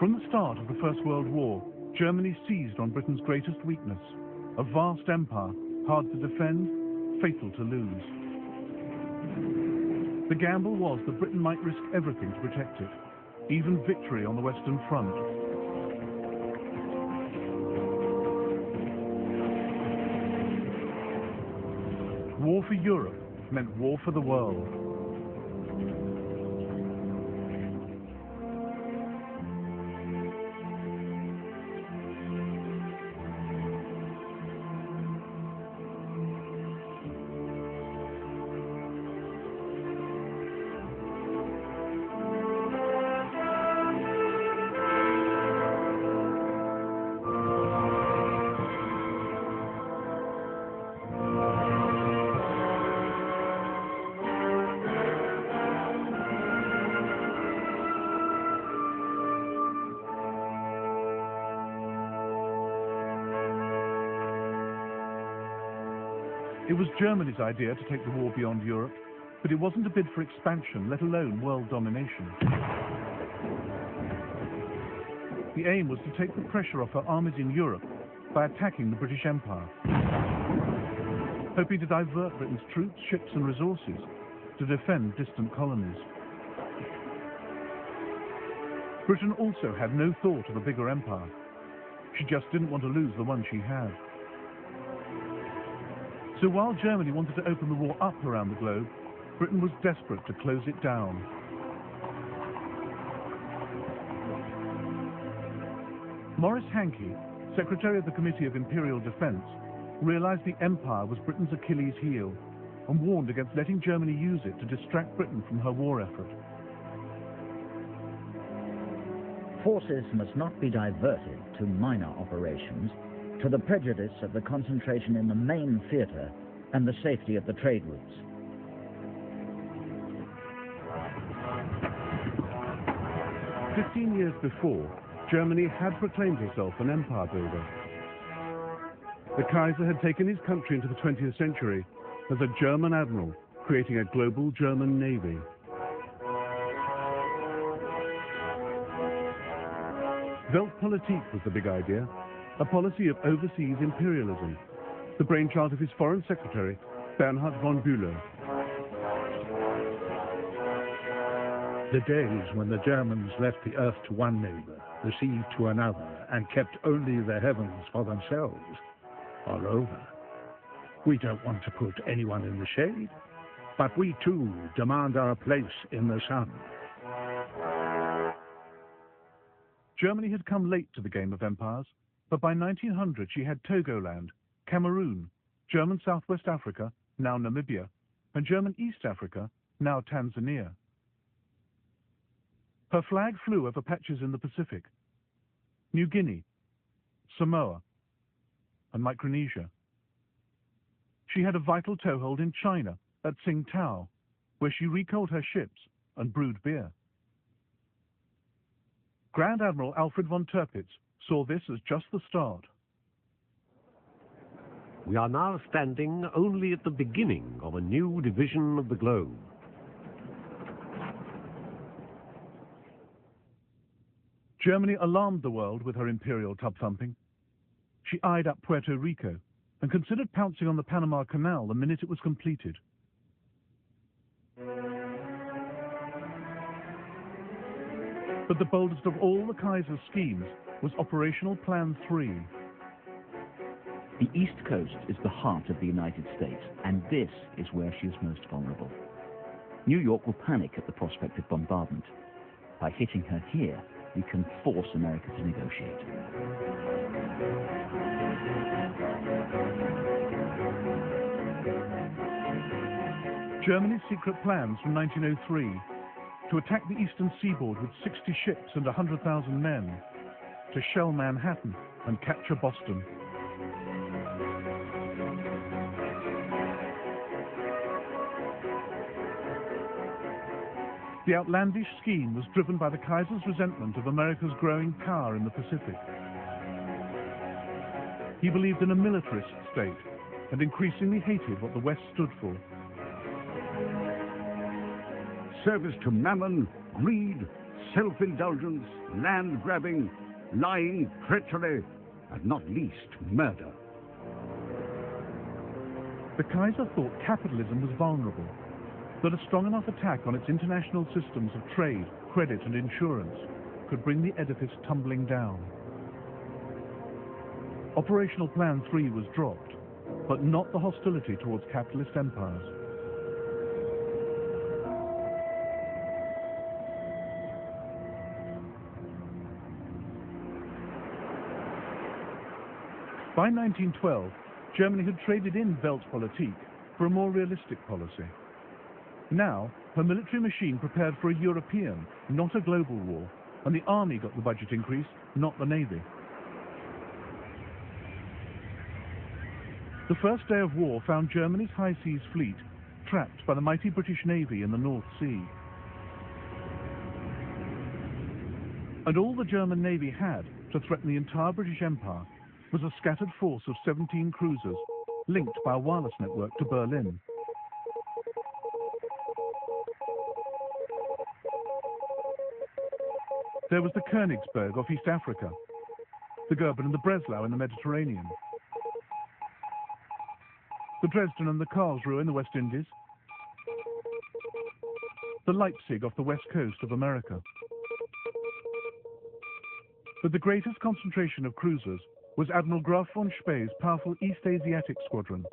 From the start of the First World War, Germany seized on Britain's greatest weakness, a vast empire, hard to defend, fatal to lose. The gamble was that Britain might risk everything to protect it, even victory on the Western Front. War for Europe meant war for the world. It was Germany's idea to take the war beyond Europe, but it wasn't a bid for expansion, let alone world domination. The aim was to take the pressure off her armies in Europe by attacking the British Empire, hoping to divert Britain's troops, ships and resources to defend distant colonies. Britain also had no thought of a bigger empire. She just didn't want to lose the one she had. So while Germany wanted to open the war up around the globe, Britain was desperate to close it down. Maurice Hankey, Secretary of the Committee of Imperial Defence, realised the empire was Britain's Achilles heel and warned against letting Germany use it to distract Britain from her war effort. Forces must not be diverted to minor operations, to the prejudice of the concentration in the main theatre and the safety of the trade routes. "15 years before, Germany had proclaimed herself an empire builder. The Kaiser had taken his country into the 20th century as a German admiral, creating a global German navy. Weltpolitik was the big idea, a policy of overseas imperialism, the brainchild of his foreign secretary, Bernhard von Bülow. The days when the Germans left the earth to one neighbor, the sea to another, and kept only the heavens for themselves are over. We don't want to put anyone in the shade, but we too demand our place in the sun. Germany had come late to the game of empires, but by 1900 she had Togoland, Cameroon, German Southwest Africa, now Namibia, and German East Africa, now Tanzania. Her flag flew over patches in the Pacific, New Guinea, Samoa, and Micronesia. She had a vital toehold in China at Tsingtao, where she recoaled her ships and brewed beer. Grand Admiral Alfred von Tirpitz saw this as just the start. We are now standing only at the beginning of a new division of the globe. Germany alarmed the world with her imperial tub-thumping. She eyed up Puerto Rico and considered pouncing on the Panama Canal the minute it was completed. But the boldest of all the Kaiser's schemes was Operational Plan 3. The East Coast is the heart of the United States, and this is where she is most vulnerable. New York will panic at the prospect of bombardment. By hitting her here, we can force America to negotiate. Germany's secret plans from 1903 to attack the eastern seaboard with 60 ships and 100,000 men, to shell Manhattan and capture Boston. The outlandish scheme was driven by the Kaiser's resentment of America's growing power in the Pacific. He believed in a militarist state and increasingly hated what the West stood for. Service to mammon, greed, self-indulgence, land-grabbing, lying, treachery, and not least murder. The Kaiser thought capitalism was vulnerable, that a strong enough attack on its international systems of trade, credit and insurance could bring the edifice tumbling down. Operational Plan 3 was dropped, but not the hostility towards capitalist empires. By 1912, Germany had traded in Weltpolitik for a more realistic policy. Now, her military machine prepared for a European, not a global war, and the army got the budget increase, not the navy. The first day of war found Germany's high seas fleet trapped by the mighty British Navy in the North Sea. And all the German Navy had to threaten the entire British Empire was a scattered force of 17 cruisers linked by a wireless network to Berlin. There was the Königsberg off East Africa, the Goeben and the Breslau in the Mediterranean, the Dresden and the Karlsruhe in the West Indies, the Leipzig off the west coast of America. But the greatest concentration of cruisers was Admiral Graf von Spee's powerful East Asiatic Squadron,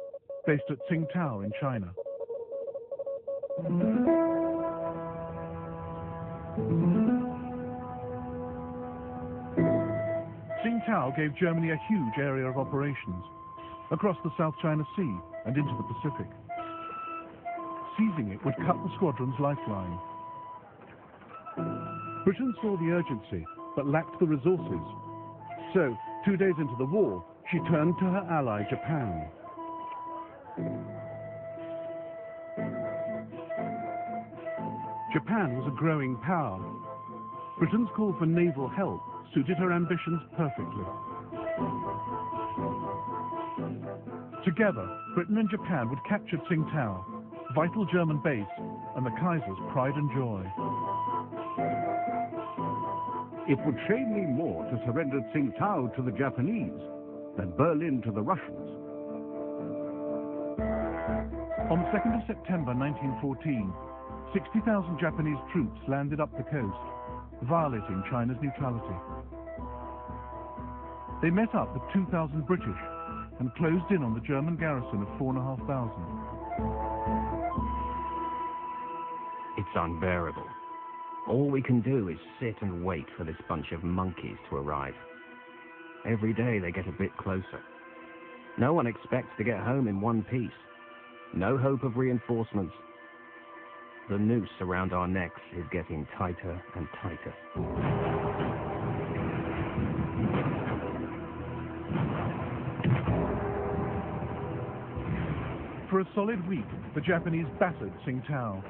based at Tsingtao in China. Tsingtao gave Germany a huge area of operations, across the South China Sea and into the Pacific. Seizing it would cut the squadron's lifeline. Britain saw the urgency, but lacked the resources. So, 2 days into the war, she turned to her ally, Japan. Japan was a growing power. Britain's call for naval help suited her ambitions perfectly. Together, Britain and Japan would capture Tsingtao, vital German base, and the Kaiser's pride and joy. It would shame me more to surrender Tsingtao to the Japanese than Berlin to the Russians. On the 2nd of September 1914, 60,000 Japanese troops landed up the coast, violating China's neutrality. They met up with 2,000 British and closed in on the German garrison of 4,500. It's unbearable. All we can do is sit and wait for this bunch of monkeys to arrive. Every day they get a bit closer. No one expects to get home in one piece. No hope of reinforcements. The noose around our necks is getting tighter and tighter. For a solid week, the Japanese battered Tsingtao.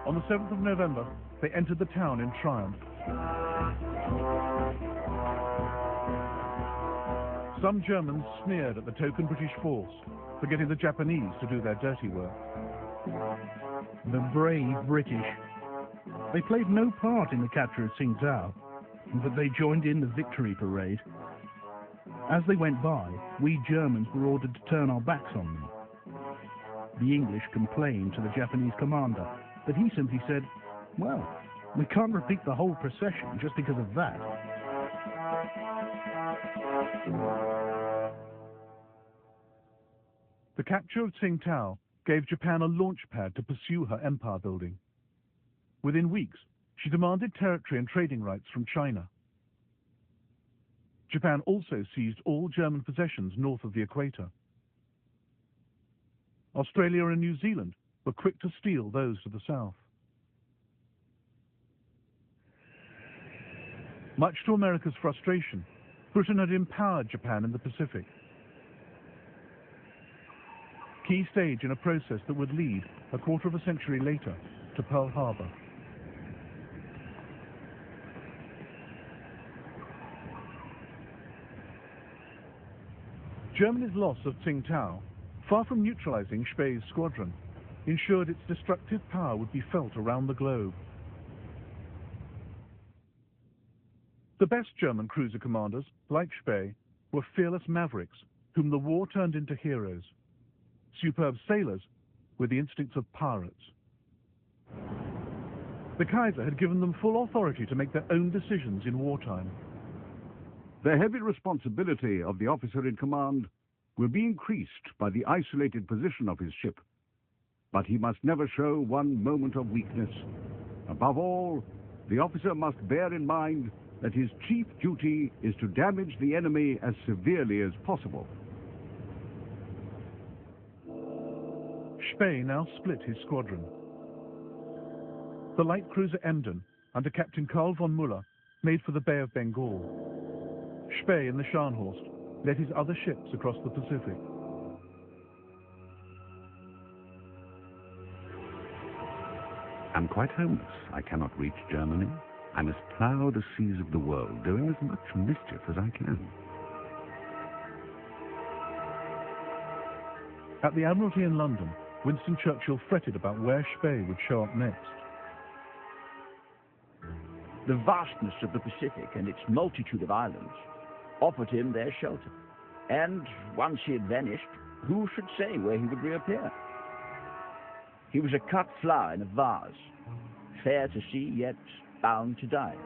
On the 7th of November, they entered the town in triumph. Some Germans sneered at the token British force for getting the Japanese to do their dirty work. The brave British. They played no part in the capture of Tsingtao, but they joined in the victory parade. As they went by, we Germans were ordered to turn our backs on them. The English complained to the Japanese commander, but he simply said, well, we can't repeat the whole procession just because of that. The capture of Tsingtao gave Japan a launch pad to pursue her empire building. Within weeks, she demanded territory and trading rights from China. Japan also seized all German possessions north of the equator. Australia and New Zealand were quick to steal those to the south. Much to America's frustration, Britain had empowered Japan in the Pacific. Key stage in a process that would lead, a quarter of a century later, to Pearl Harbor. Germany's loss of Tsingtao, far from neutralizing Spee's squadron, ensured its destructive power would be felt around the globe. The best German cruiser commanders, like Spee, were fearless mavericks whom the war turned into heroes, superb sailors with the instincts of pirates. The Kaiser had given them full authority to make their own decisions in wartime. The heavy responsibility of the officer in command will be increased by the isolated position of his ship, but he must never show one moment of weakness. Above all, the officer must bear in mind that his chief duty is to damage the enemy as severely as possible. Spee now split his squadron. The light cruiser Emden, under Captain Karl von Müller, made for the Bay of Bengal. Spee in the Scharnhorst led his other ships across the Pacific. I'm quite homeless. I cannot reach Germany. I must plough the seas of the world, doing as much mischief as I can. At the Admiralty in London, Winston Churchill fretted about where Spee would show up next. The vastness of the Pacific and its multitude of islands offered him their shelter. And once he had vanished, who should say where he would reappear? He was a cut flower in a vase, fair to see, yet bound to die.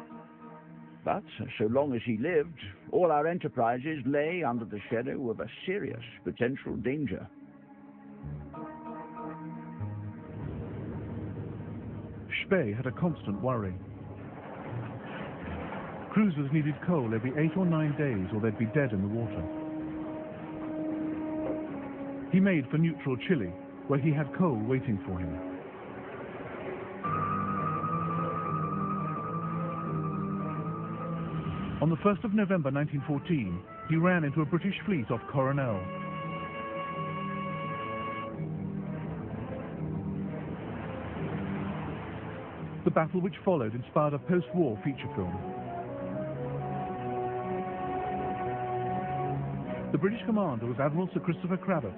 But so long as he lived, all our enterprises lay under the shadow of a serious potential danger. Spee had a constant worry. Cruisers needed coal every 8 or 9 days or they'd be dead in the water. He made for neutral Chile, where he had coal waiting for him. On the 1st of November 1914, he ran into a British fleet off Coronel. The battle which followed inspired a post-war feature film. The British commander was Admiral Sir Christopher Cradock,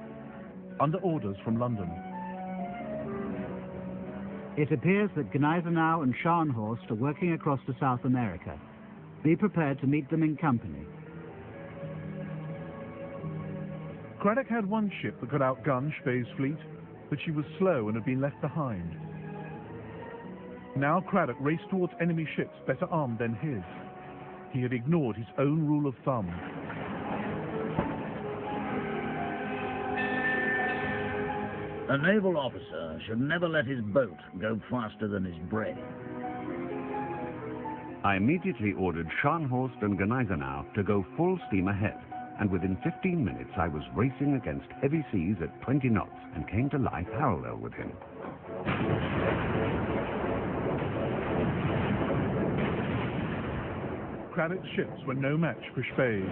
under orders from London. It appears that Gneisenau and Scharnhorst are working across to South America. Be prepared to meet them in company. Cradock had one ship that could outgun Spee's fleet, but she was slow and had been left behind. Now Cradock raced towards enemy ships better armed than his. He had ignored his own rule of thumb. A naval officer should never let his boat go faster than his brain. I immediately ordered Scharnhorst and Gneisenau to go full steam ahead, and within 15 minutes I was racing against heavy seas at 20 knots and came to lie parallel with him. Cradock's ships were no match for Spee's.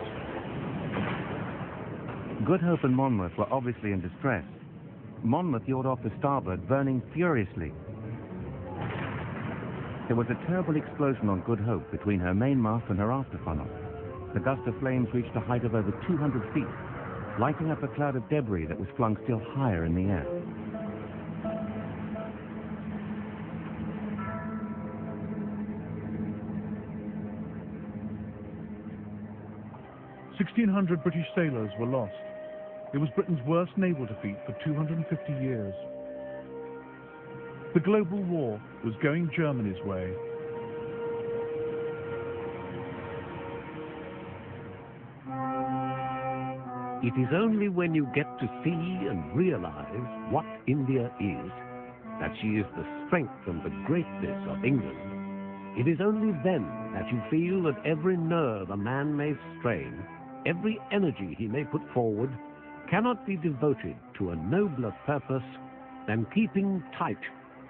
Good Hope and Monmouth were obviously in distress. Monmouth yawed off to starboard, burning furiously. There was a terrible explosion on Good Hope between her mainmast and her after funnel. The gust of flames reached a height of over 200 feet, lighting up a cloud of debris that was flung still higher in the air. "1,600 British sailors were lost. It was Britain's worst naval defeat for 250 years. The global war was going Germany's way. It is only when you get to see and realize what India is, that she is the strength and the greatness of England. It is only then that you feel that every nerve a man may strain, every energy he may put forward, cannot be devoted to a nobler purpose than keeping tight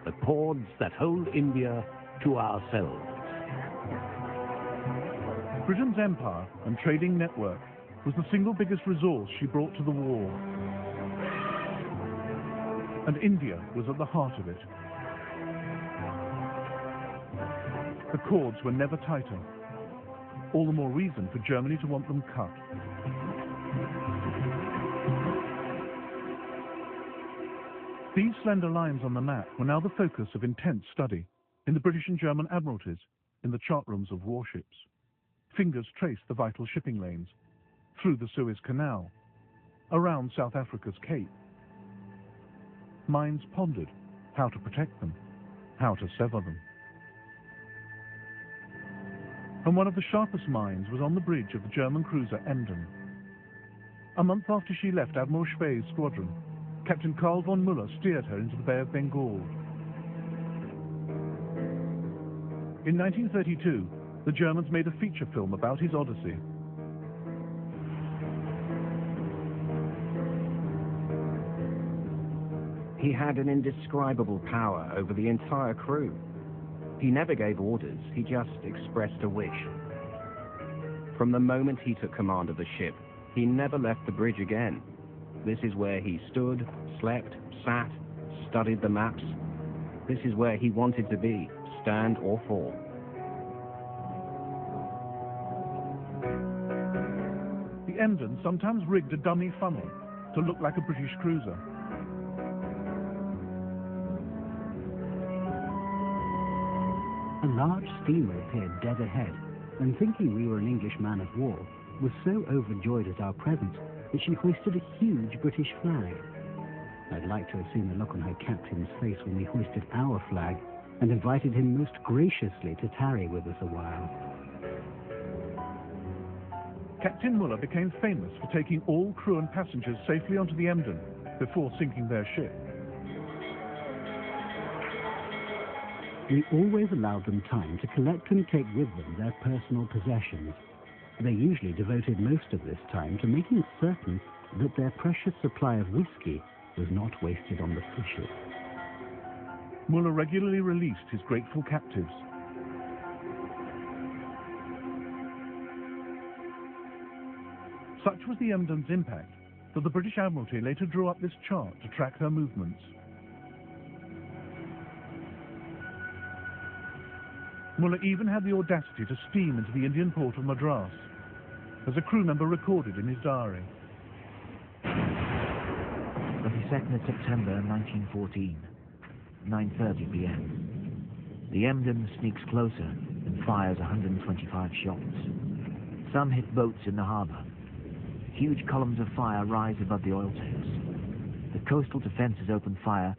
the cords that hold India to ourselves. Britain's empire and trading network was the single biggest resource she brought to the war. And India was at the heart of it. The cords were never tighter. All the more reason for Germany to want them cut. These slender lines on the map were now the focus of intense study in the British and German admiralties, in the chart rooms of warships. Fingers traced the vital shipping lanes, through the Suez Canal, around South Africa's Cape. Minds pondered how to protect them, how to sever them. And one of the sharpest minds was on the bridge of the German cruiser Emden. A month after she left Admiral Spey's squadron, Captain Karl von Müller steered her into the Bay of Bengal. In 1932, the Germans made a feature film about his odyssey. He had an indescribable power over the entire crew. He never gave orders, he just expressed a wish. From the moment he took command of the ship, he never left the bridge again. This is where he stood, slept, sat, studied the maps. This is where he wanted to be, stand or fall. The Emden sometimes rigged a dummy funnel to look like a British cruiser. A large steamer appeared dead ahead, and thinking we were an English man of war, was so overjoyed at our presence that she hoisted a huge British flag. I'd like to have seen the look on her captain's face when we hoisted our flag and invited him most graciously to tarry with us a while. Captain Müller became famous for taking all crew and passengers safely onto the Emden before sinking their ship. We always allowed them time to collect and take with them their personal possessions. They usually devoted most of this time to making certain that their precious supply of whiskey was not wasted on the fishes. Müller regularly released his grateful captives. Such was the Emden's impact that the British Admiralty later drew up this chart to track her movements. Müller even had the audacity to steam into the Indian port of Madras, as a crew member recorded in his diary. 22nd of September 1914, 9:30 p.m. The Emden sneaks closer and fires 125 shots. Some hit boats in the harbour. Huge columns of fire rise above the oil tanks. The coastal defences open fire,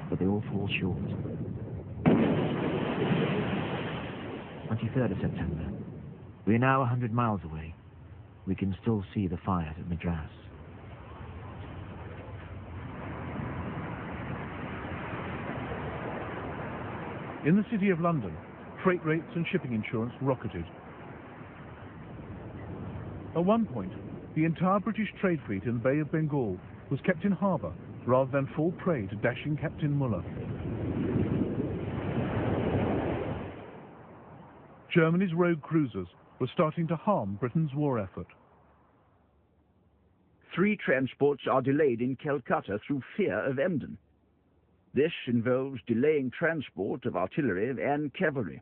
but they all fall short. 23rd of September. We are now 100 miles away. We can still see the fires at Madras. In the city of London, freight rates and shipping insurance rocketed. At one point, the entire British trade fleet in the Bay of Bengal was kept in harbour rather than fall prey to dashing Captain Müller. Germany's rogue cruisers were starting to harm Britain's war effort. 3 transports are delayed in Calcutta through fear of Emden. This involves delaying transport of artillery and cavalry.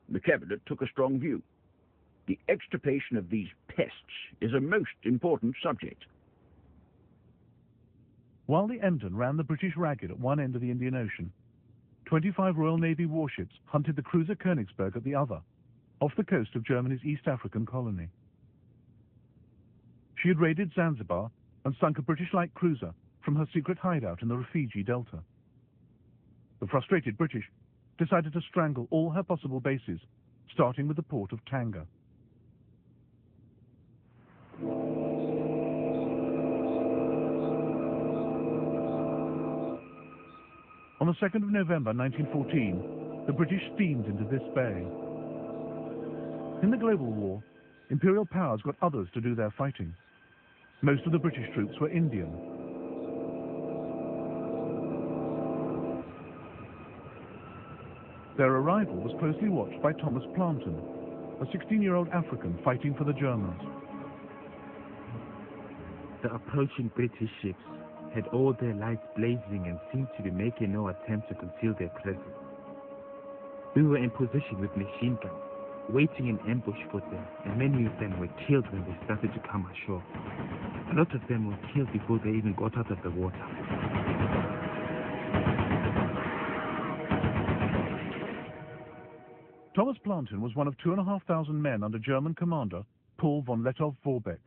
The cabinet took a strong view. The extirpation of these pests is a most important subject. While the Emden ran the British ragged at one end of the Indian Ocean, 25 Royal Navy warships hunted the cruiser Königsberg at the other, off the coast of Germany's East African colony. She had raided Zanzibar and sunk a British light cruiser from her secret hideout in the Rufiji Delta. The frustrated British decided to strangle all her possible bases, starting with the port of Tanga. On the 2nd of November 1914, the British steamed into this bay. In the global war, imperial powers got others to do their fighting. Most of the British troops were Indian. Their arrival was closely watched by Thomas Planton, a 16-year-old African fighting for the Germans. The approaching British ships had all their lights blazing and seemed to be making no attempt to conceal their presence. We were in position with machine guns, waiting in ambush for them, and many of them were killed when they started to come ashore. A lot of them were killed before they even got out of the water. Thomas Plantin was one of 2,500 men under German commander Paul von Lettow-Vorbeck.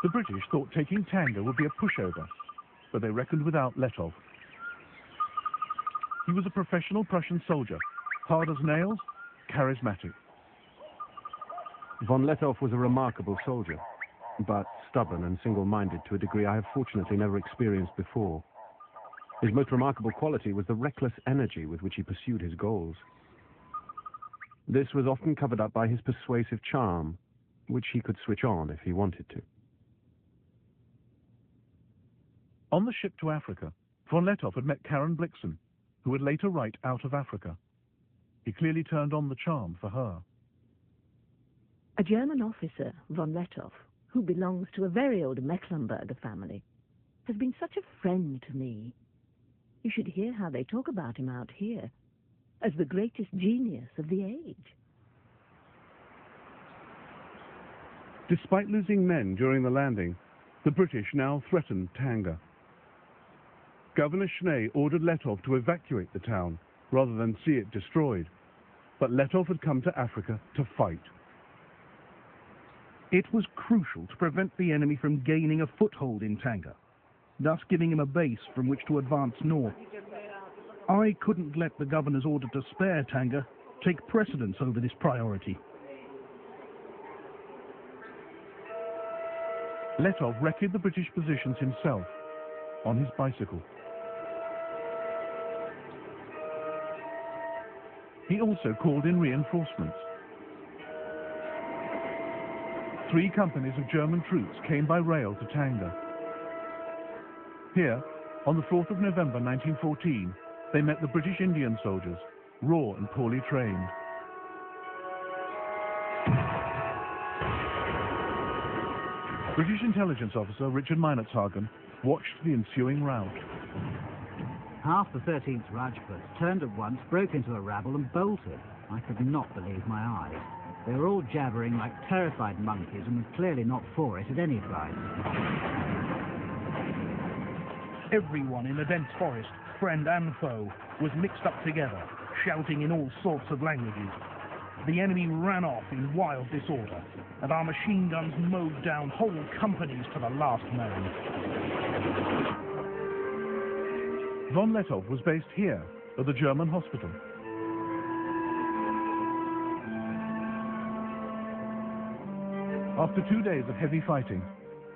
The British thought taking Tanga would be a pushover, but they reckoned without Lettow. He was a professional Prussian soldier, hard as nails, charismatic. Von Lettow was a remarkable soldier, but stubborn and single-minded to a degree I have fortunately never experienced before. His most remarkable quality was the reckless energy with which he pursued his goals. This was often covered up by his persuasive charm, which he could switch on if he wanted to. On the ship to Africa, von Lettow had met Karen Blixen, who would later write Out of Africa. He clearly turned on the charm for her. A German officer, von Lettow, who belongs to a very old Mecklenburger family, has been such a friend to me. You should hear how they talk about him out here, as the greatest genius of the age. Despite losing men during the landing, the British now threatened Tanga. Governor Schnee ordered Lettow to evacuate the town rather than see it destroyed, but Lettow had come to Africa to fight. It was crucial to prevent the enemy from gaining a foothold in Tanga, thus giving him a base from which to advance north. I couldn't let the governor's order to spare Tanga take precedence over this priority. Lettow wrecked the British positions himself on his bicycle. He also called in reinforcements. 3 companies of German troops came by rail to Tanga. Here, on the 4th of November 1914, they met the British Indian soldiers, raw and poorly trained. British intelligence officer Richard Meinertzhagen watched the ensuing rout. Half the 13th Rajputs turned at once, broke into a rabble and bolted. I could not believe my eyes. They were all jabbering like terrified monkeys and were clearly not for it at any price. Everyone in the dense forest, friend and foe, was mixed up together, shouting in all sorts of languages. The enemy ran off in wild disorder, and our machine guns mowed down whole companies to the last man. Von Lettow was based here, at the German hospital. After 2 days of heavy fighting,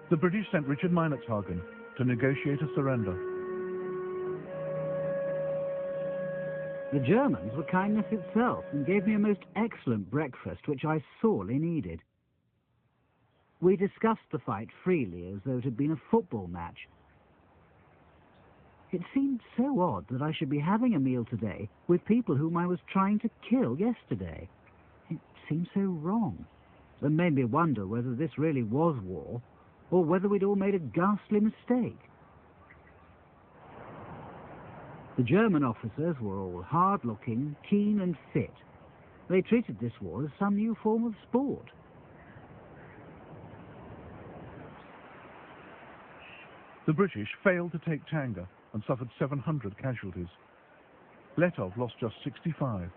the British sent Richard Meinertzhagen to negotiate a surrender. The Germans were kindness itself and gave me a most excellent breakfast, which I sorely needed. We discussed the fight freely as though it had been a football match. It seemed so odd that I should be having a meal today with people whom I was trying to kill yesterday. It seemed so wrong, and made me wonder whether this really was war, or whether we'd all made a ghastly mistake. The German officers were all hard-looking, keen and fit. They treated this war as some new form of sport. The British failed to take Tanga and suffered 700 casualties. Lettow lost just 65.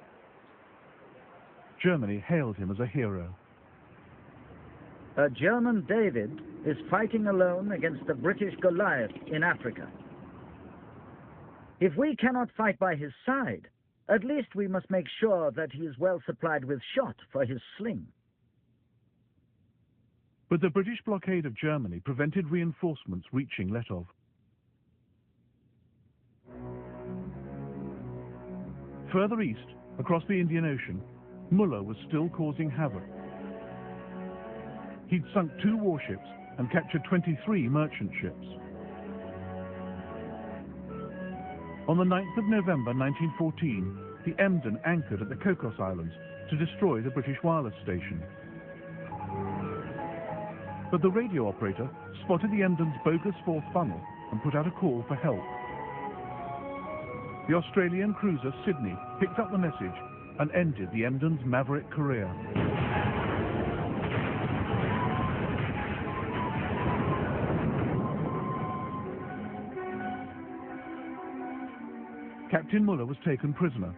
Germany hailed him as a hero. A German David is fighting alone against the British Goliath in Africa. If we cannot fight by his side, at least we must make sure that he is well supplied with shot for his sling. But the British blockade of Germany prevented reinforcements reaching Lettow. Further east, across the Indian Ocean, Muller was still causing havoc. He'd sunk 2 warships and captured 23 merchant ships. On the 9th of November 1914, the Emden anchored at the Cocos Islands to destroy the British wireless station. But the radio operator spotted the Emden's bogus 4th funnel and put out a call for help. The Australian cruiser Sydney picked up the message and ended the Emden's maverick career. Captain Muller was taken prisoner,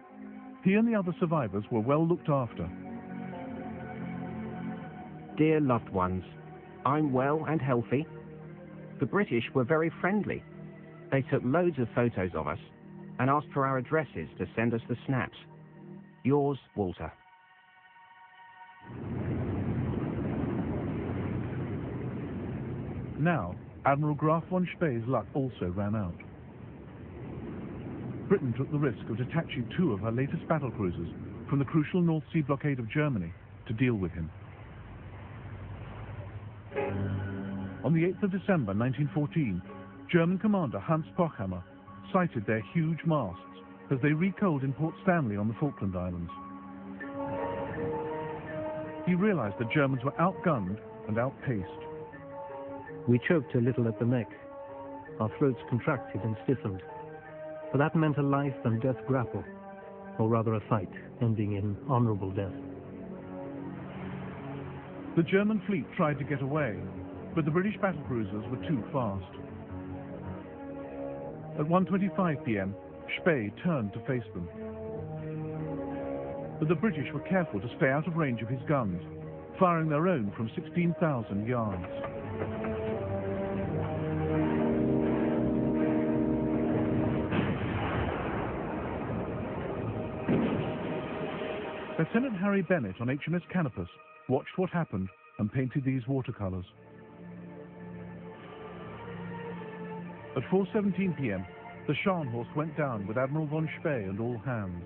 He and the other survivors were well looked after. Dear loved ones, I'm well and healthy. The British were very friendly. They took loads of photos of us and asked for our addresses to send us the snaps. Yours, Walter. Now, Admiral Graf von Spee's luck also ran out. Britain took the risk of detaching 2 of her latest battlecruisers from the crucial North Sea blockade of Germany to deal with him. On the 8th of December 1914, German commander Hans Pochhammer sighted their huge masts as they recoaled in Port Stanley on the Falkland Islands. He realized the Germans were outgunned and outpaced. We choked a little at the neck. Our throats contracted and stiffened. For that meant a life and death grapple, or rather a fight ending in honorable death. The German fleet tried to get away, but the British battlecruisers were too fast. At 1:25 p.m., Spee turned to face them. But the British were careful to stay out of range of his guns, firing their own from 16,000 yards. Lieutenant Harry Bennett on HMS Canopus watched what happened and painted these watercolours. At 4:17 p.m, the Scharnhorst went down with Admiral von Spee and all hands.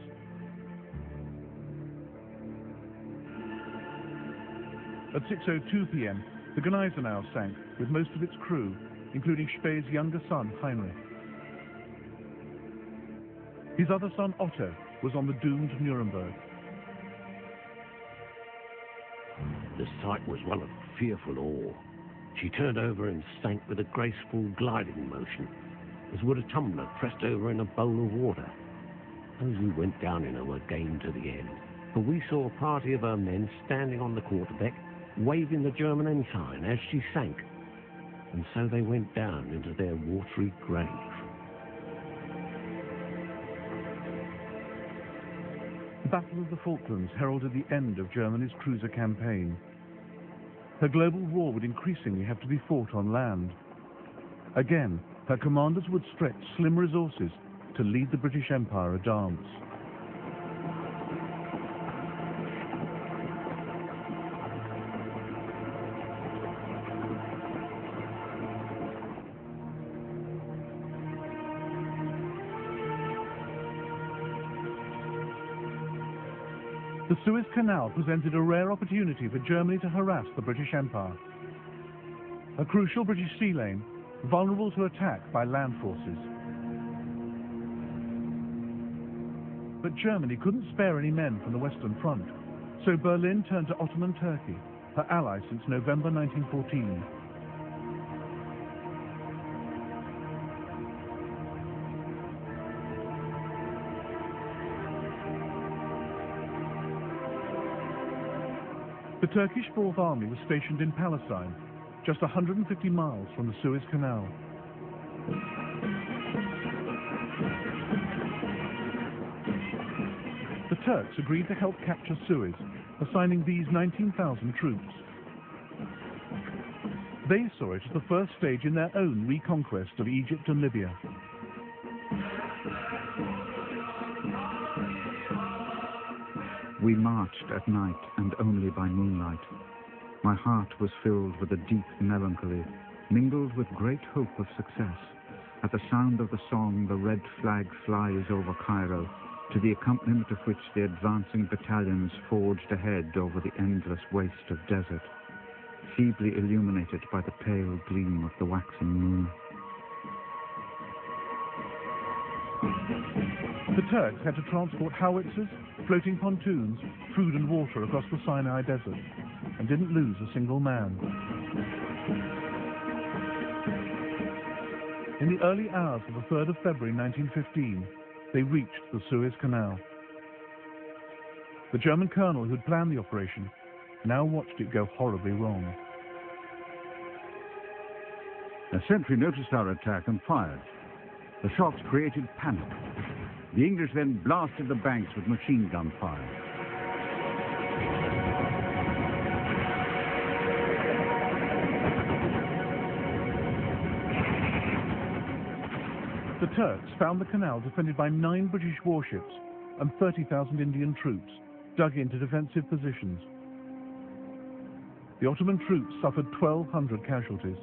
At 6:02 p.m, the Gneisenau sank with most of its crew, including Spee's younger son, Heinrich. His other son, Otto, was on the doomed Nuremberg. The sight was one of fearful awe. She turned over and sank with a graceful gliding motion, as would a tumbler pressed over in a bowl of water. As we went down in her again to the end, for we saw a party of her men standing on the quarterdeck, waving the German ensign as she sank, and so they went down into their watery grave. The Battle of the Falklands heralded the end of Germany's cruiser campaign. Her global war would increasingly have to be fought on land. Again, her commanders would stretch slim resources to lead the British Empire a dance. The Suez Canal presented a rare opportunity for Germany to harass the British Empire. A crucial British sea lane, vulnerable to attack by land forces. But Germany couldn't spare any men from the Western Front, so Berlin turned to Ottoman Turkey, her ally since November 1914. The Turkish Fourth Army was stationed in Palestine, just 150 miles from the Suez Canal. The Turks agreed to help capture Suez, assigning these 19,000 troops. They saw it as the first stage in their own reconquest of Egypt and Libya. We marched at night and only by moonlight. My heart was filled with a deep melancholy, mingled with great hope of success. At the sound of the song, the red flag flies over Cairo, to the accompaniment of which the advancing battalions forged ahead over the endless waste of desert, feebly illuminated by the pale gleam of the waxing moon. The Turks had to transport howitzers, floating pontoons, food and water across the Sinai Desert, and didn't lose a single man. In the early hours of the 3rd of February 1915, they reached the Suez Canal. The German colonel who'd planned the operation now watched it go horribly wrong. A sentry noticed our attack and fired. The shots created panic. The English then blasted the banks with machine gun fire. The Turks found the canal defended by 9 British warships and 30,000 Indian troops dug into defensive positions. The Ottoman troops suffered 1,200 casualties.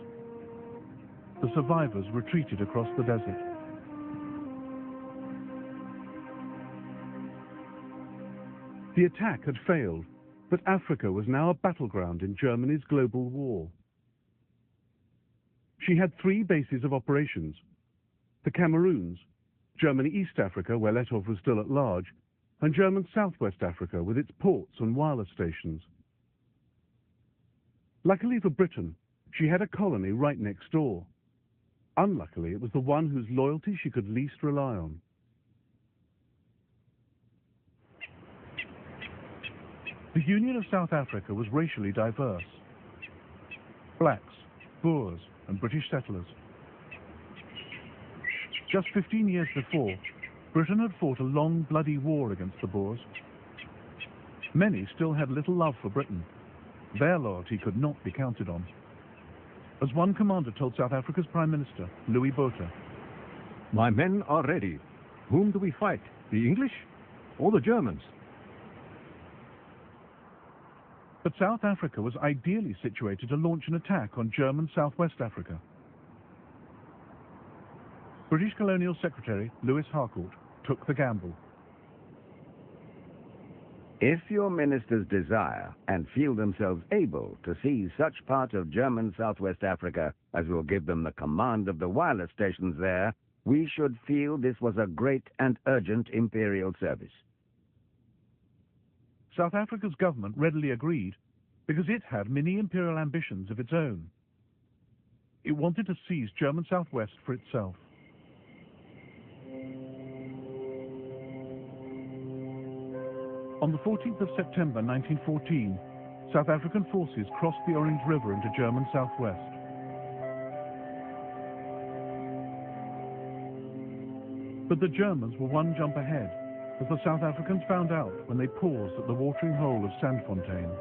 The survivors retreated across the desert. The attack had failed, but Africa was now a battleground in Germany's global war. She had 3 bases of operations: the Cameroons, Germany East Africa, where Letov was still at large, and German Southwest Africa with its ports and wireless stations. Luckily for Britain, she had a colony right next door. Unluckily, it was the one whose loyalty she could least rely on. The Union of South Africa was racially diverse. Blacks, Boers, and British settlers. Just 15 years before, Britain had fought a long, bloody war against the Boers. Many still had little love for Britain. Their loyalty could not be counted on. As one commander told South Africa's Prime Minister, Louis Botha, "My men are ready. Whom do we fight? The English or the Germans?" But South Africa was ideally situated to launch an attack on German Southwest Africa. British Colonial Secretary Lewis Harcourt took the gamble. If your ministers desire and feel themselves able to seize such part of German Southwest Africa as will give them the command of the wireless stations there, we should feel this was a great and urgent imperial service. South Africa's government readily agreed because it had many imperial ambitions of its own. It wanted to seize German Southwest for itself. On the 14th of September 1914, South African forces crossed the Orange River into German Southwest. But the Germans were one jump ahead, as the South Africans found out when they paused at the watering hole of Sandfontein.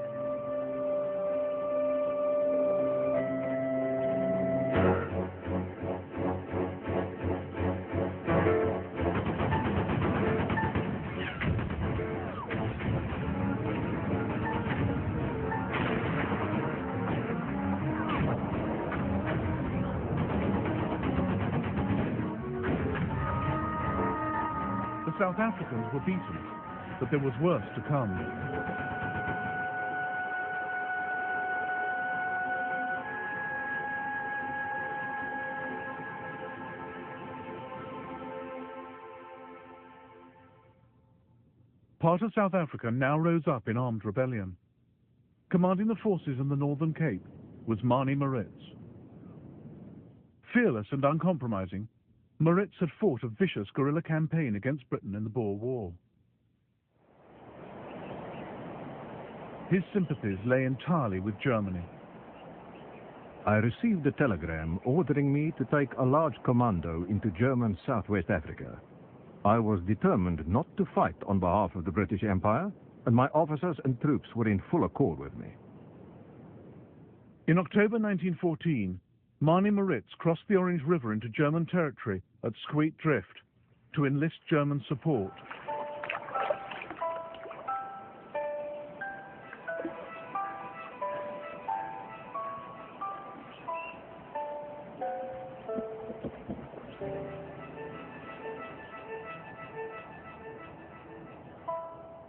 South Africans were beaten, but there was worse to come. Part of South Africa now rose up in armed rebellion. Commanding the forces in the Northern Cape was Manie Maritz. Fearless and uncompromising, Maritz had fought a vicious guerrilla campaign against Britain in the Boer War. His sympathies lay entirely with Germany. I received a telegram ordering me to take a large commando into German Southwest Africa. I was determined not to fight on behalf of the British Empire, and my officers and troops were in full accord with me. In October 1914, Manie Maritz crossed the Orange River into German territory at Squeet Drift to enlist German support.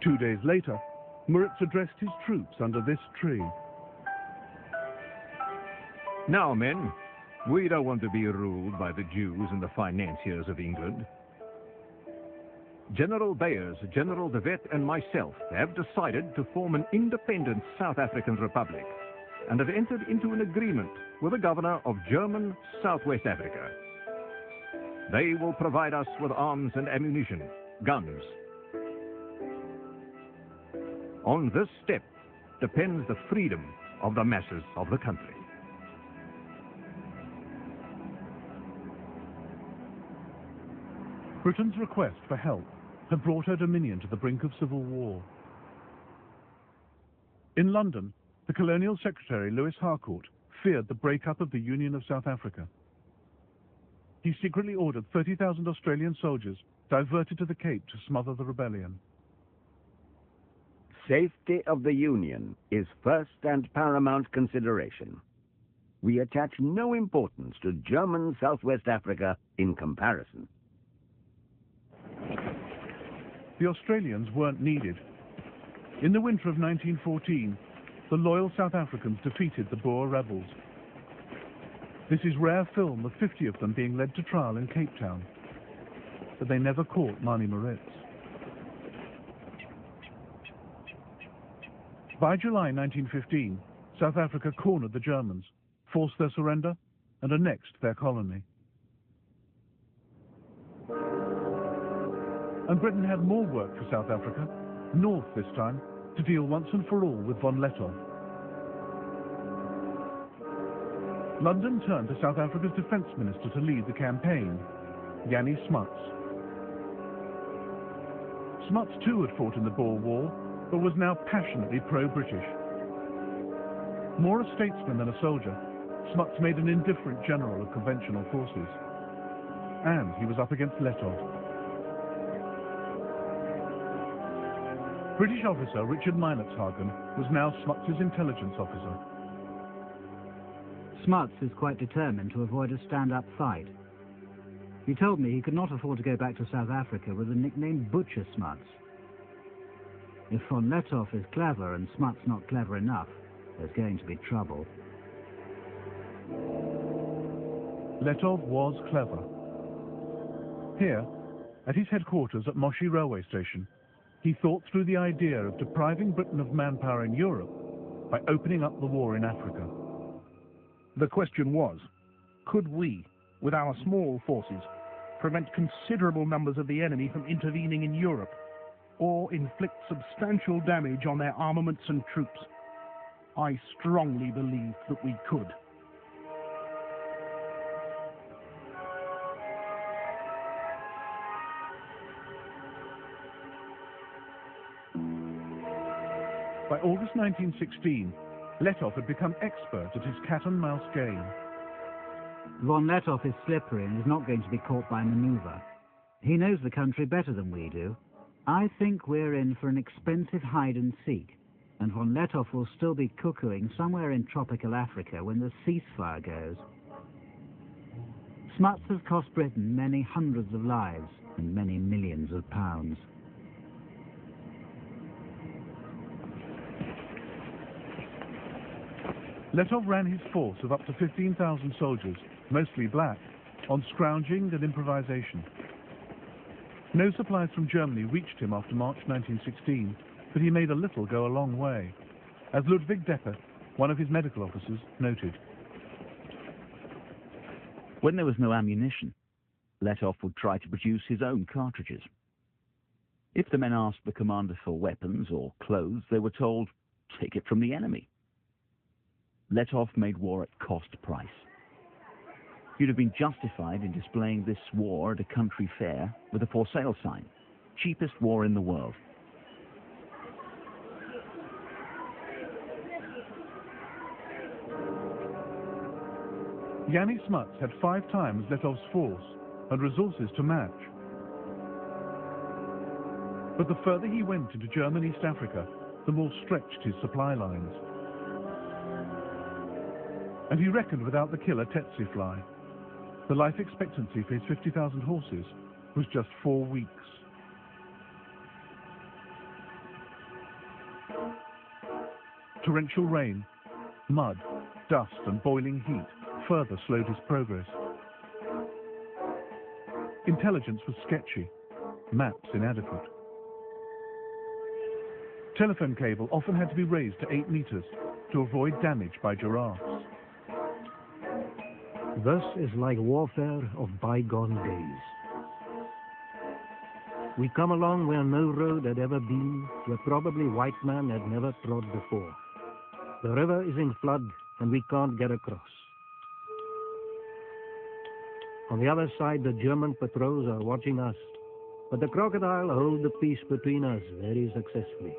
Two days later, Maritz addressed his troops under this tree. Now, men, we don't want to be ruled by the Jews and the financiers of England. General Beyers, General de Wet, and myself have decided to form an independent South African Republic and have entered into an agreement with the governor of German Southwest Africa. They will provide us with arms and ammunition, guns. On this step depends the freedom of the masses of the country. Britain's request for help had brought her dominion to the brink of civil war. In London, the Colonial Secretary Lewis Harcourt feared the breakup of the Union of South Africa. He secretly ordered 30,000 Australian soldiers diverted to the Cape to smother the rebellion. Safety of the Union is first and paramount consideration. We attach no importance to German Southwest Africa in comparison. The Australians weren't needed. In the winter of 1914, the loyal South Africans defeated the Boer rebels. This is rare film of 50 of them being led to trial in Cape Town. But they never caught Mani Moritz. By July 1915, South Africa cornered the Germans, forced their surrender, and annexed their colony. And Britain had more work for South Africa, north this time, to deal once and for all with von Lettow. London turned to South Africa's defence minister to lead the campaign, Jannie Smuts. Smuts too had fought in the Boer War, but was now passionately pro-British. More a statesman than a soldier, Smuts made an indifferent general of conventional forces. And he was up against Lettow. British officer Richard Meinertzhagen was now Smuts' intelligence officer. Smuts is quite determined to avoid a stand-up fight. He told me he could not afford to go back to South Africa with the nickname Butcher Smuts. If von Lettow is clever and Smuts not clever enough, there's going to be trouble. Lettow was clever. Here, at his headquarters at Moshi railway station, he thought through the idea of depriving Britain of manpower in Europe by opening up the war in Africa. The question was, could we, with our small forces, prevent considerable numbers of the enemy from intervening in Europe, or inflict substantial damage on their armaments and troops? I strongly believed that we could. By August 1916, Lettow had become expert at his cat-and-mouse game. Von Lettow is slippery and is not going to be caught by maneuver. He knows the country better than we do. I think we're in for an expensive hide-and-seek, and von Lettow will still be cuckooing somewhere in tropical Africa when the ceasefire goes. Smuts has cost Britain many hundreds of lives and many millions of pounds. Lettow ran his force of up to 15,000 soldiers, mostly black, on scrounging and improvisation. No supplies from Germany reached him after March 1916, but he made a little go a long way, as Ludwig Decker, one of his medical officers, noted. When there was no ammunition, Lettow would try to produce his own cartridges. If the men asked the commander for weapons or clothes, they were told, take it from the enemy. Lettow made war at cost price. You'd have been justified in displaying this war at a country fair with a for sale sign. Cheapest war in the world. Jannie Smuts had 5 times Lettow's force and resources to match. But the further he went into German East Africa, the more stretched his supply lines. And he reckoned without the killer tsetse fly. The life expectancy for his 50,000 horses was just 4 weeks. Torrential rain, mud, dust and boiling heat further slowed his progress. Intelligence was sketchy, maps inadequate. Telephone cable often had to be raised to 8 meters to avoid damage by giraffes. Thus is like warfare of bygone days. We come along where no road had ever been, where probably white man had never trod before. The river is in flood and we can't get across. On the other side, the German patrols are watching us. But the crocodile holds the peace between us very successfully.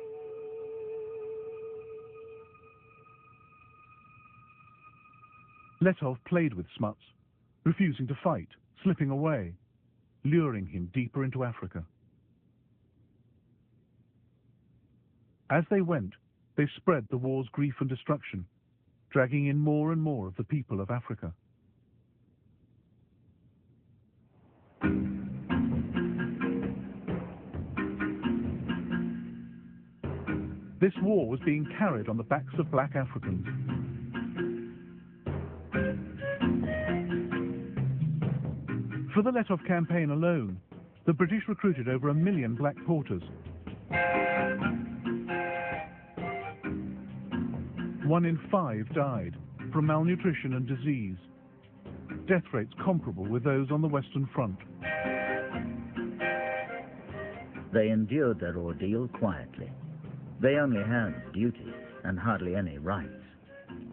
Letov played with Smuts, refusing to fight, slipping away, luring him deeper into Africa. As they went, they spread the war's grief and destruction, dragging in more and more of the people of Africa. This war was being carried on the backs of black Africans. For the Letov campaign alone, the British recruited over 1 million black porters. 1 in 5 died from malnutrition and disease, death rates comparable with those on the Western Front. They endured their ordeal quietly. They only had duty and hardly any rights.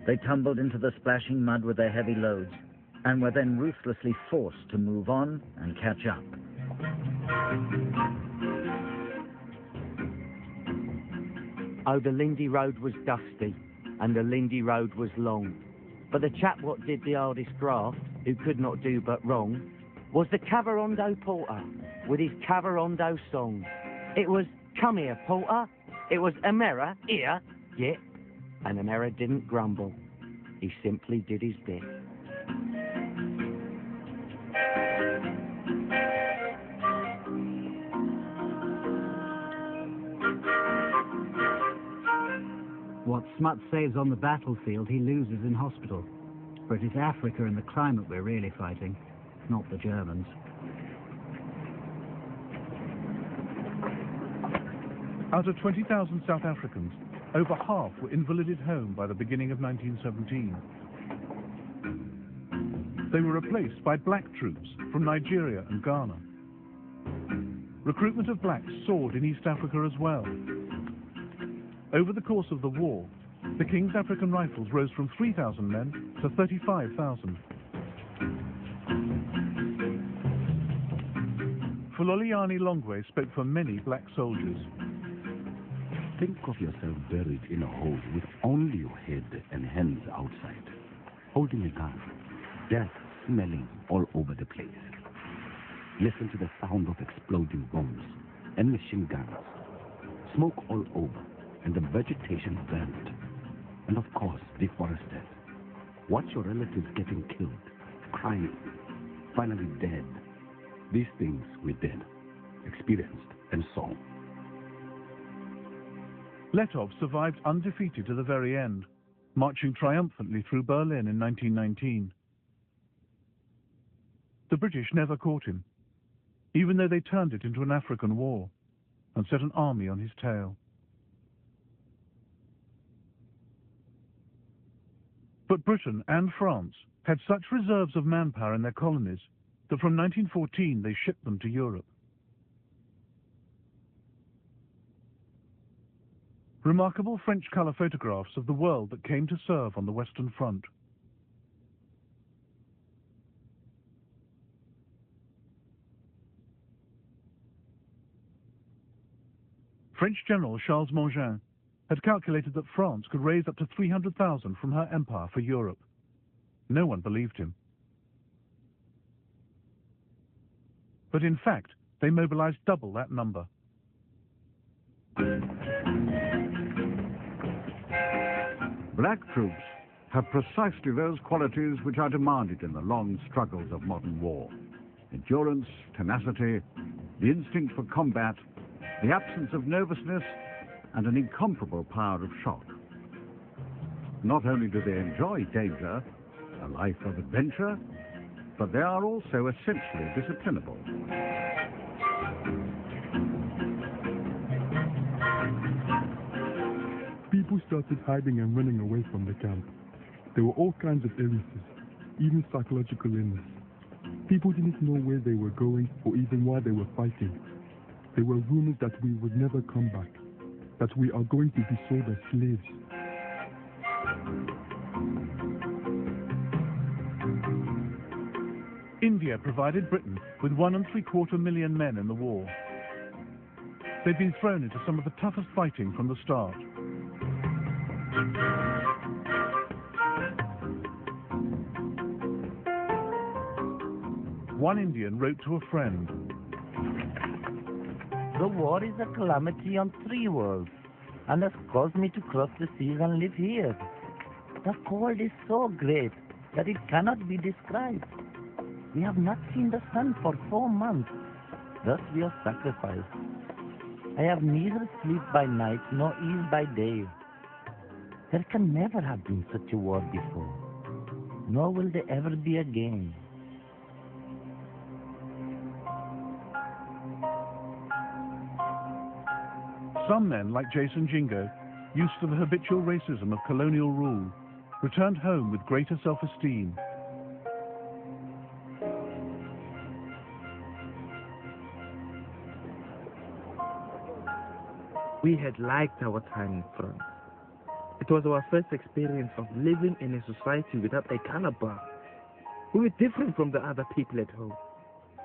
They tumbled into the splashing mud with their heavy loads and were then ruthlessly forced to move on and catch up. Oh, the Lindy Road was dusty and the Lindy Road was long. But the chap what did the hardest graft, who could not do but wrong, was the Cavarondo porter with his Cavarondo song. It was, "Come here, porter." It was, "Amera, here, yeah." And Amera didn't grumble. He simply did his bit. What Smuts saves on the battlefield, he loses in hospital. For it is Africa and the climate we're really fighting, not the Germans. Out of 20,000 South Africans, over half were invalided home by the beginning of 1917. They were replaced by black troops from Nigeria and Ghana. Recruitment of blacks soared in East Africa as well. Over the course of the war, the King's African Rifles rose from 3,000 men to 35,000. Fuloliani Longwe spoke for many black soldiers. Think of yourself buried in a hole with only your head and hands outside, holding a gun, death smelling all over the place. Listen to the sound of exploding bombs and machine guns, smoke all over, and the vegetation burnt, and of course deforested. Watch your relatives getting killed, crying, finally dead. These things we did, experienced, and saw. Letov survived undefeated to the very end, marching triumphantly through Berlin in 1919. The British never caught him, even though they turned it into an African war and set an army on his tail. But Britain and France had such reserves of manpower in their colonies that from 1914 they shipped them to Europe. Remarkable French colour photographs of the world that came to serve on the Western Front. French General Charles Mangin had calculated that France could raise up to 300,000 from her empire for Europe. No one believed him. But in fact, they mobilized double that number. Black troops have precisely those qualities which are demanded in the long struggles of modern war. Endurance, tenacity, the instinct for combat, the absence of nervousness, and an incomparable power of shock. Not only do they enjoy danger, a life of adventure, but they are also essentially disciplinable. People started hiding and running away from the camp. There were all kinds of illnesses, even psychological illness. People didn't know where they were going or even why they were fighting. There were rumors that we would never come back, that we are going to be sold as slaves. India provided Britain with 1.75 million men in the war. They'd been thrown into some of the toughest fighting from the start. One Indian wrote to a friend, "The war is a calamity on 3 worlds, and has caused me to cross the seas and live here. The cold is so great that it cannot be described. We have not seen the sun for 4 months. Thus we are sacrificed. I have neither sleep by night nor ease by day. There can never have been such a war before, nor will there ever be again." Some men, like Jason Jingo, used to the habitual racism of colonial rule, returned home with greater self-esteem. We had liked our time in France. It was our first experience of living in a society without a color bar. We were different from the other people at home.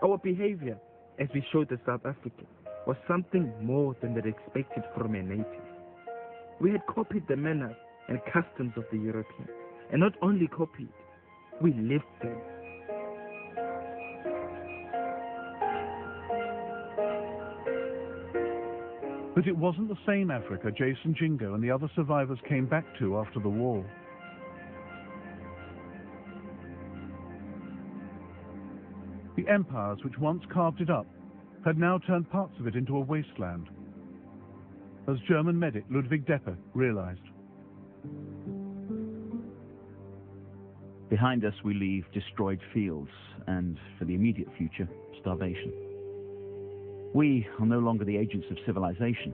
Our behavior, as we showed the South Africans, was something more than they expected from a native. We had copied the manners and customs of the Europeans, and not only copied, we lived them. But it wasn't the same Africa Jason Jingo and the other survivors came back to after the war. The empires which once carved it up had now turned parts of it into a wasteland, as German medic Ludwig Deppe realized. Behind us we leave destroyed fields and, for the immediate future, starvation. We are no longer the agents of civilization.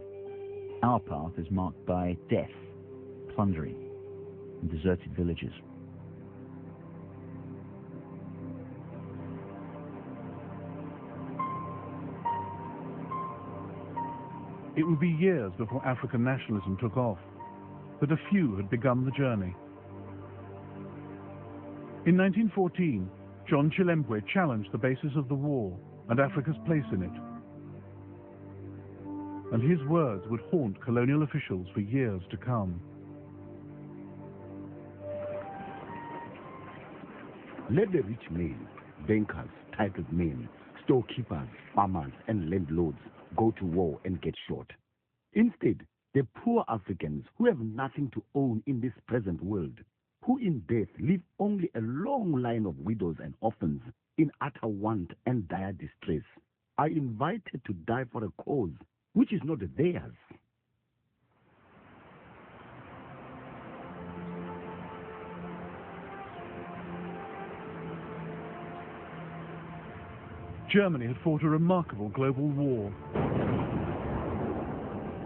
Our path is marked by death, plundering, and deserted villages. It would be years before African nationalism took off, but a few had begun the journey. In 1914, John Chilembwe challenged the basis of the war and Africa's place in it. And his words would haunt colonial officials for years to come. Let the rich men, bankers, titled men, storekeepers, farmers, and landlords go to war and get shot. Instead, the poor Africans who have nothing to own in this present world, who in death leave only a long line of widows and orphans in utter want and dire distress, are invited to die for a cause which is not theirs. Germany had fought a remarkable global war.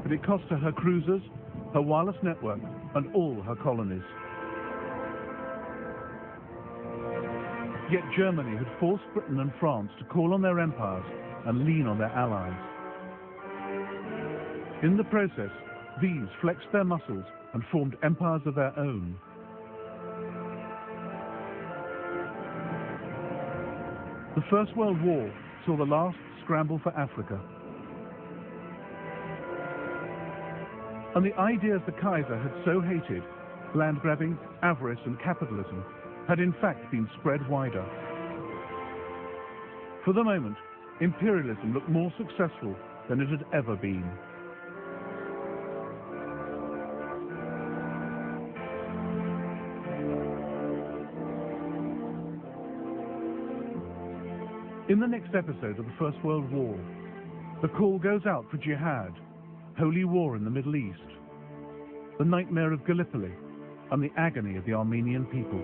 But it cost her cruisers, her wireless network, and all her colonies. Yet Germany had forced Britain and France to call on their empires and lean on their allies. In the process, these flexed their muscles and formed empires of their own. The First World War saw the last scramble for Africa. And the ideas the Kaiser had so hated, land grabbing, avarice and capitalism, had in fact been spread wider. For the moment, imperialism looked more successful than it had ever been. In the next episode of the First World War, the call goes out for jihad, holy war in the Middle East, the nightmare of Gallipoli, and the agony of the Armenian people.